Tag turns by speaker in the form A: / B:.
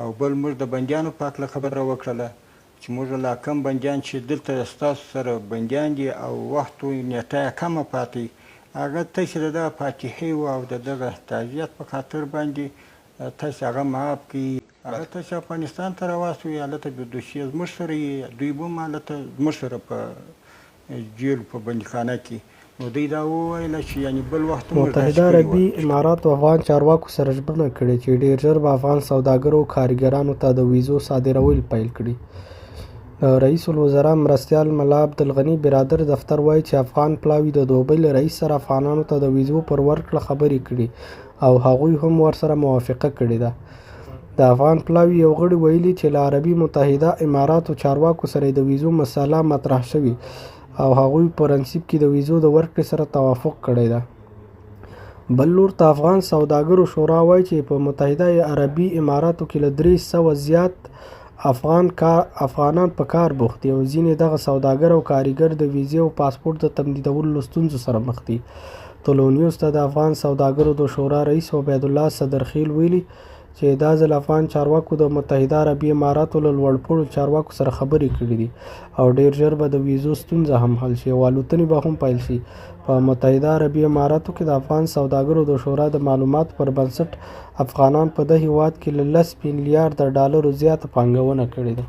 A: او بل موږ د بندیانو په هکله خبره وکړله چې موږ لا کم بندیان چې دلته ستاسو سره بندیان دي او وخت و نیټه یې کمه پاتې هغه تاسې د دغه فاتحې او د دغه تعزیت په خاطر باندې تاسې هغه معاف کړي هغه تاسې افغانستان ته راواستوئ هلته به دوسیې زموږ سره یې دوی به هم هلته زموږ سره په جیل په بندیخانه کې نو دوی دا وویله چې یعنې بل وخت
B: متحده عربي اماراتو افغان چارواکو سره ژمنه کړې چې ډیر ژر به افغان سوداګرو او کارګرانو ته د ویزو صادرول پیل کړي. رئیس الوزرا مرستیال ملا عبدالغني برادر دفتر وایي چې افغان پلاوي د دوبۍ له رئیس سره افغانانو ته د ویزو پر ورکړه خبرې کړي او هغوی هم ورسره موافقه کړې ده. د افغان پلاوي یو غړي ویلي چې له عربي متحده اماراتو چارواکو سره د ویزو مسله مطرح شوې او هغوی په رنسیب کې د ویزو د ورکړې سره توافق کړی ده. بل لور ته افغان سوداګرو شورا وایي چې په متحده عربي اماراتو کې له 300 زیات افغانان په کار بوخت دي او ځینې دغه سوداګر او کارګر د ویزې او پاسپورټ د تمدیدولو له ستونزو سره مخ دي. طلوع نیوز ته د افغان سوداګرو د شورا رئیس عبید الله صدرخیل ویلي چې دا ځل افغان چارواکو د متحده عربي اماراتو له لوړپوړو چارواکو سره خبرې کړې دي او ډیر ژر به د ویزو ستونزه هم حل شي او الوتنې به هم پیل شي. په متحده عربي اماراتو کې د افغان سوداګرو د شورا د معلوماتو پر بنسټ افغانان په دې هیواد کې له $10 میلیارده زیاته پانګونه کړې ده.